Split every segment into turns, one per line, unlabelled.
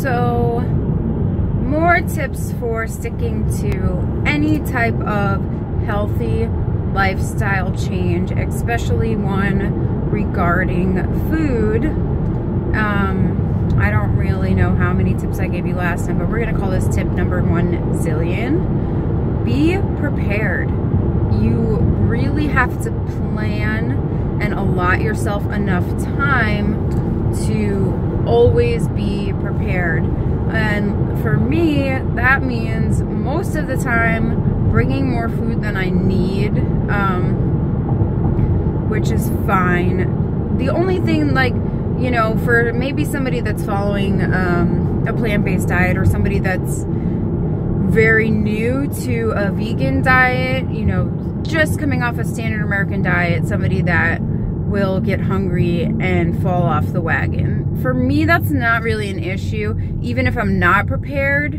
So, more tips for sticking to any type of healthy lifestyle change, especially one regarding food. I don't really know how many tips I gave you last time, but we're going to call this tip number 1 zillion. Be prepared. You really have to plan and allot yourself enough time to always be prepared. And for me, that means most of the time bringing more food than I need, which is fine. The only thing, like, you know, for maybe somebody that's following a plant-based diet, or somebody that's very new to a vegan diet, you know, just coming off a standard American diet, somebody that will get hungry and fall off the wagon. For me, that's not really an issue, even if I'm not prepared.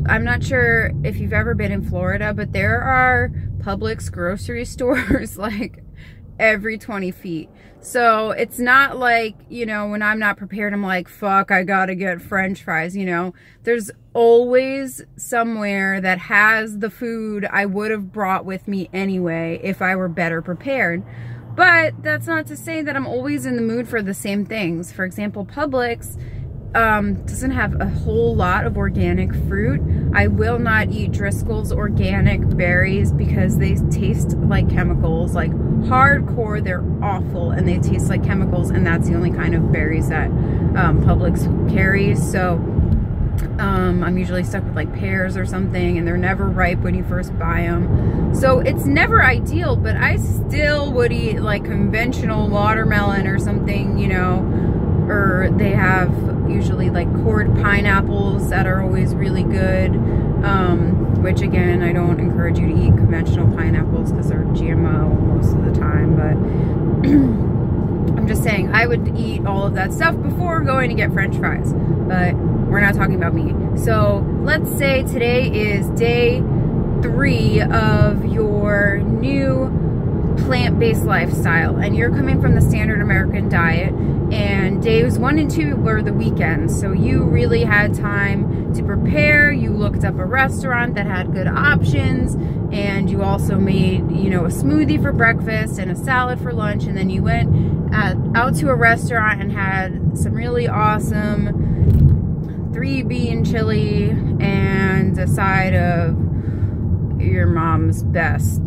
I'm not sure if you've ever been in Florida, but there are Publix grocery stores like every 20 feet. So it's not like, you know, when I'm not prepared, I'm like, fuck, I gotta get French fries, you know. There's always somewhere that has the food I would have brought with me anyway if I were better prepared. But that's not to say that I'm always in the mood for the same things. For example, Publix doesn't have a whole lot of organic fruit. I will not eat Driscoll's organic berries because they taste like chemicals, like hardcore. They're awful and they taste like chemicals, and that's the only kind of berries that Publix carries. So I'm usually stuck with like pears or something, and they're never ripe when you first buy them. So it's never ideal, but I still would eat like conventional watermelon or something, you know, or they have usually like cored pineapples that are always really good, which again, I don't encourage you to eat conventional pineapples because they're GMO most of the time, but I'm just saying I would eat all of that stuff before going to get French fries, but we're not talking about me. So let's say today is day 3 of your new plant-based lifestyle, and you're coming from the standard American diet, and days 1 and 2 were the weekends, so you really had time to prepare. You looked up a restaurant that had good options, and you also made, you know, a smoothie for breakfast and a salad for lunch, and then you went out to a restaurant and had some really awesome 3-bean chili and a side of your mom's best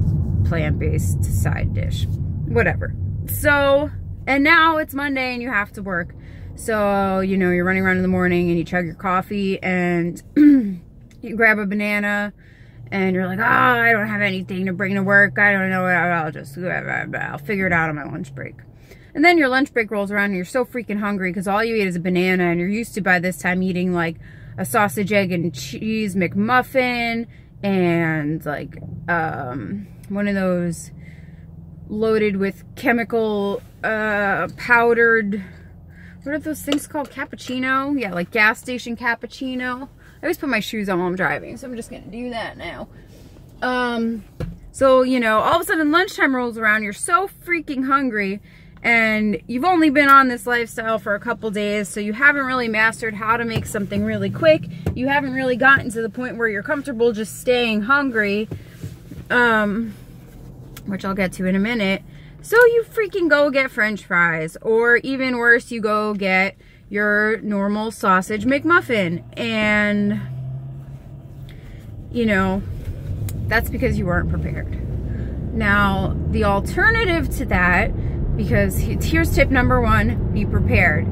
plant-based side dish, whatever. So, and now it's Monday and you have to work. So, you know, you're running around in the morning and you chug your coffee and you grab a banana and you're like, oh, I don't have anything to bring to work. I don't know. I'll figure it out on my lunch break. And then your lunch break rolls around and you're so freaking hungry because all you ate is a banana, and you're used to by this time eating like a sausage, egg, and cheese McMuffin and like one of those loaded with chemical powdered, what are those things called? Cappuccino? Yeah, like gas station cappuccino. I always put my shoes on while I'm driving, so I'm just gonna do that now. So, you know, all of a sudden lunchtime rolls around, you're so freaking hungry, and you've only been on this lifestyle for a couple days, so you haven't really mastered how to make something really quick. You haven't really gotten to the point where you're comfortable just staying hungry, which I'll get to in a minute. So you freaking go get French fries, or even worse, you go get your normal sausage McMuffin, and, you know, that's because you weren't prepared. Now, the alternative to that, because here's tip number 1, be prepared.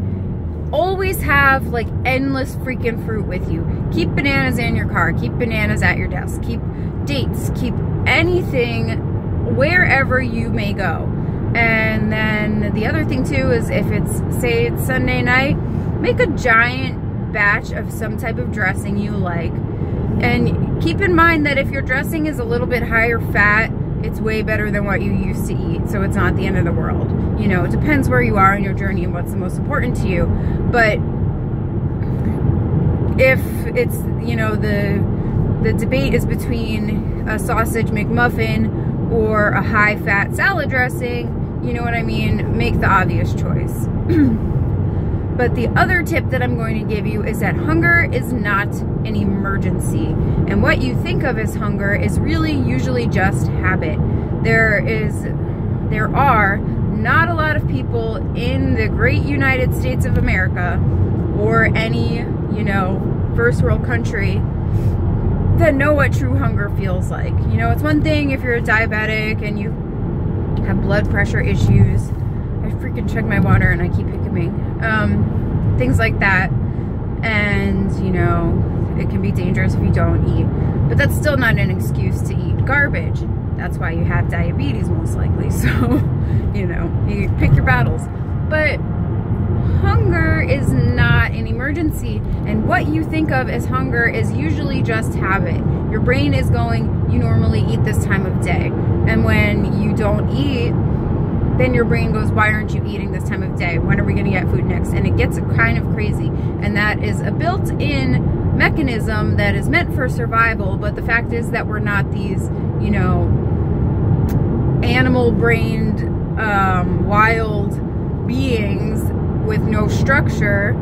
Always have like endless freaking fruit with you. Keep bananas in your car, keep bananas at your desk, keep dates, keep anything wherever you may go. And then the other thing too is, if it's, say it's Sunday night, make a giant batch of some type of dressing you like. And keep in mind that if your dressing is a little bit higher fat, it's way better than what you used to eat, so it's not the end of the world. You know, it depends where you are in your journey and what's the most important to you. But if it's, you know, the debate is between a sausage McMuffin or a high-fat salad dressing, you know what I mean, make the obvious choice. But the other tip that I'm going to give you is that hunger is not an emergency. And what you think of as hunger is really usually just habit. There are not a lot of people in the great United States of America or any, you know, first world country that know what true hunger feels like. You know, it's one thing if you're a diabetic and you have blood pressure issues. I freaking chug my water and I keep hiccuping. Things like that. And, you know, it can be dangerous if you don't eat. But that's still not an excuse to eat garbage. That's why you have diabetes most likely. So, you know, you pick your battles. But hunger is not an emergency. And what you think of as hunger is usually just habit. Your brain is going, you normally eat this time of day. And when you don't eat, then your brain goes, why aren't you eating this time of day? When are we going to get food next? And it gets kind of crazy. And that is a built-in mechanism that is meant for survival. But the fact is that we're not these, you know, animal-brained, wild beings with no structure.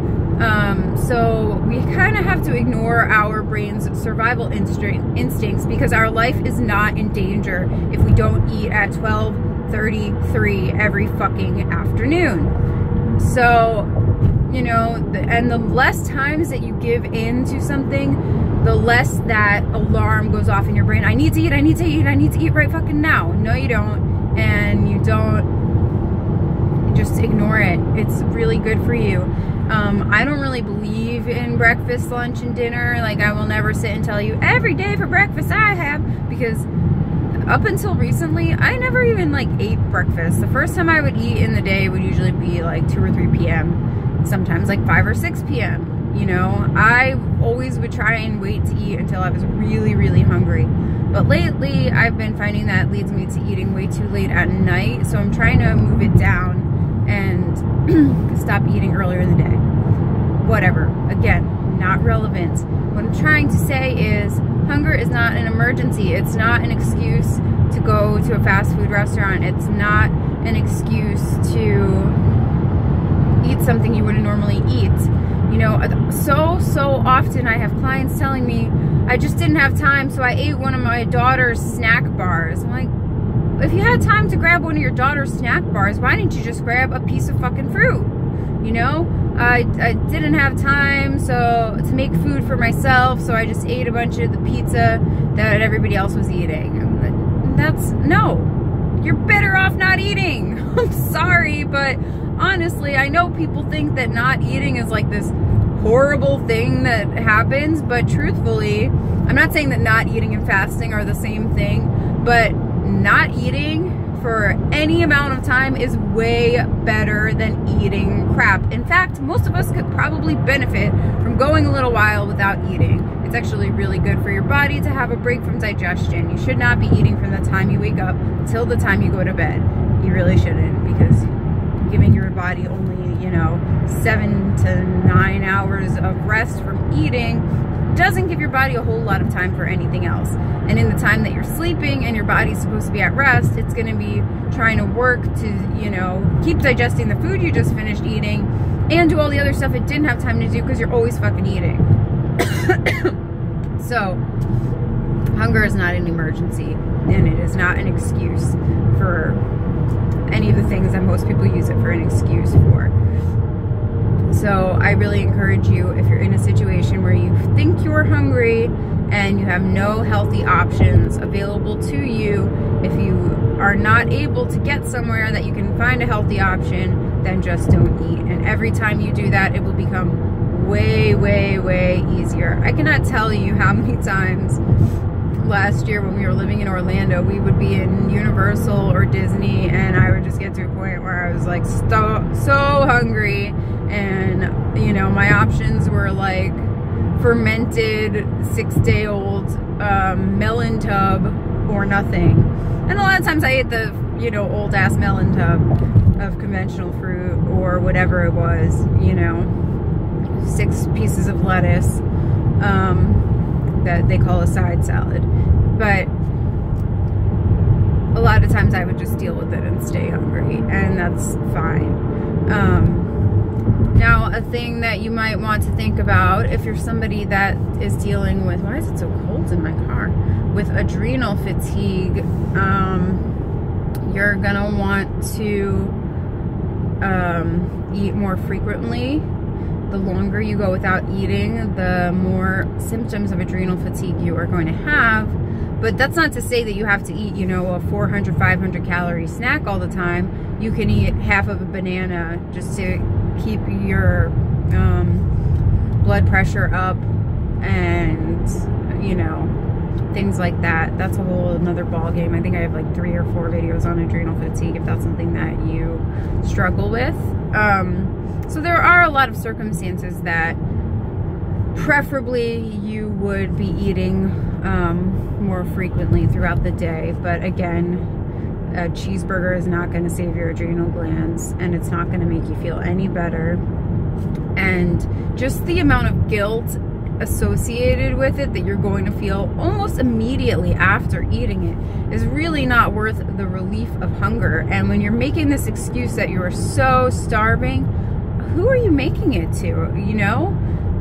So we kind of have to ignore our brain's survival instincts because our life is not in danger if we don't eat at 12:33 every fucking afternoon. So, you know, and the less times that you give in to something, the less that alarm goes off in your brain. I need to eat, I need to eat, I need to eat right fucking now. No, you don't. And you don't, just ignore it. It's really good for you. I don't really believe in breakfast, lunch, and dinner. Like, I will never sit and tell you every day for breakfast I have, because up until recently, I never even like ate breakfast. The first time I would eat in the day would usually be like 2 or 3 p.m. Sometimes like 5 or 6 p.m. You know, I always would try and wait to eat until I was really, really hungry. But lately, I've been finding that leads me to eating way too late at night. So I'm trying to move it down and stop eating earlier in the day. Whatever. Again, not relevant. What I'm trying to say is hunger is not an emergency. It's not an excuse to go to a fast food restaurant. It's not an excuse to eat something you wouldn't normally eat. You know, so often I have clients telling me, I just didn't have time, so I ate one of my daughter's snack bars. I'm like, if you had time to grab one of your daughter's snack bars, why didn't you just grab a piece of fucking fruit? You know, I didn't have time to make food for myself, so I just ate a bunch of the pizza that everybody else was eating. No, you're better off not eating. I'm sorry, but honestly, I know people think that not eating is like this horrible thing that happens, but truthfully, I'm not saying that not eating and fasting are the same thing, but not eating for any amount of time is way better than eating crap. In fact, most of us could probably benefit from going a little while without eating. It's actually really good for your body to have a break from digestion. You should not be eating from the time you wake up till the time you go to bed. You really shouldn't, because giving your body only, you know, 7 to 9 hours of rest from eating doesn't give your body a whole lot of time for anything else. And in the time that you're sleeping and your body's supposed to be at rest, it's going to be trying to work to, you know, keep digesting the food you just finished eating and do all the other stuff it didn't have time to do because you're always fucking eating. So, hunger is not an emergency, and it is not an excuse for any of the things that most people use it for an excuse for. So I really encourage you, if you're in a situation where you think you're hungry and you have no healthy options available to you, if you are not able to get somewhere that you can find a healthy option, then just don't eat. And every time you do that, it will become way, way, way easier. I cannot tell you how many times last year when we were living in Orlando, we would be in Universal or Disney, and I would just get to a point where I was like so hungry, and you know, my options were like fermented 6-day-old melon tub or nothing. And a lot of times I ate the, you know, old ass melon tub of conventional fruit or whatever it was, you know, 6 pieces of lettuce that they call a side salad. But a lot of times I would just deal with it and stay hungry, and that's fine. Now, a thing that you might want to think about if you're somebody that is dealing with, why is it so cold in my car? With adrenal fatigue, you're gonna want to eat more frequently. The longer you go without eating, the more symptoms of adrenal fatigue you are going to have. But that's not to say that you have to eat, you know, a 400, 500 calorie snack all the time. You can eat half of a banana just to keep your blood pressure up, and, you know, things like that. That's a whole another ball game. I think I have like 3 or 4 videos on adrenal fatigue if that's something that you struggle with. So there are a lot of circumstances that preferably you would be eating more frequently throughout the day. But again, a cheeseburger is not going to save your adrenal glands, and it's not going to make you feel any better. And just the amount of guilt associated with it that you're going to feel almost immediately after eating it is really not worth the relief of hunger. And when you're making this excuse that you are so starving, who are you making it to? You know,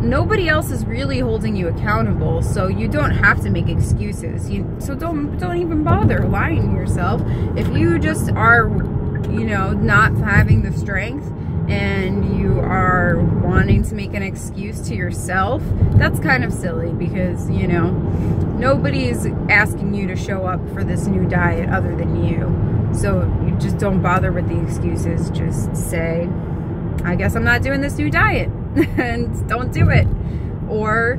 nobody else is really holding you accountable, so you don't have to make excuses. So don't even bother lying to yourself. If you just are, you know, not having the strength and you are wanting to make an excuse to yourself, that's kind of silly, because, you know, nobody's asking you to show up for this new diet other than you. So you just don't bother with the excuses. Just say, I guess I'm not doing this new diet, and don't do it. Or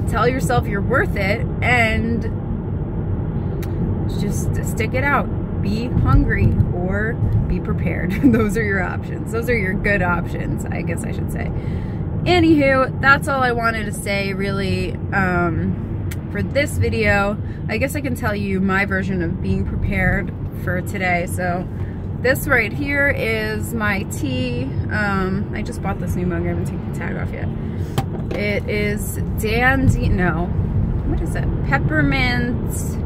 tell yourself you're worth it and just stick it out. Be hungry or be prepared. Those are your options. Those are your good options, I guess I should say. Anywho, that's all I wanted to say really for this video. I guess I can tell you my version of being prepared for today. So this right here is my tea. I just bought this new mug. I haven't taken the tag off yet. It is what is it? Peppermint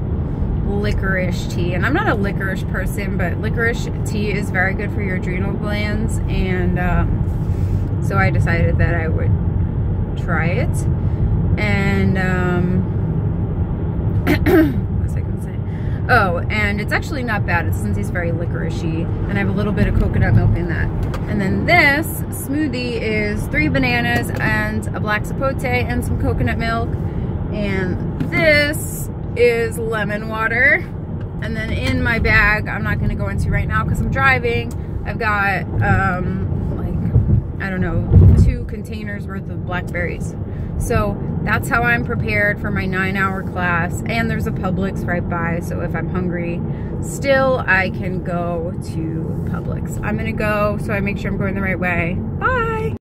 licorice tea. And I'm not a licorice person, but licorice tea is very good for your adrenal glands. And so I decided that I would try it. And what was I gonna say? Oh, and it's actually not bad. It doesn't taste very licoricey, and I have a little bit of coconut milk in that. And then this smoothie is 3 bananas and a black sapote and some coconut milk. And this is lemon water. And then in my bag, I'm not gonna go into right now because I'm driving, I've got like, I don't know, 2 containers worth of blackberries. So that's how I'm prepared for my 9-hour class. And there's a Publix right by, so if I'm hungry still, I can go to Publix. I'm gonna go so I make sure I'm going the right way. Bye!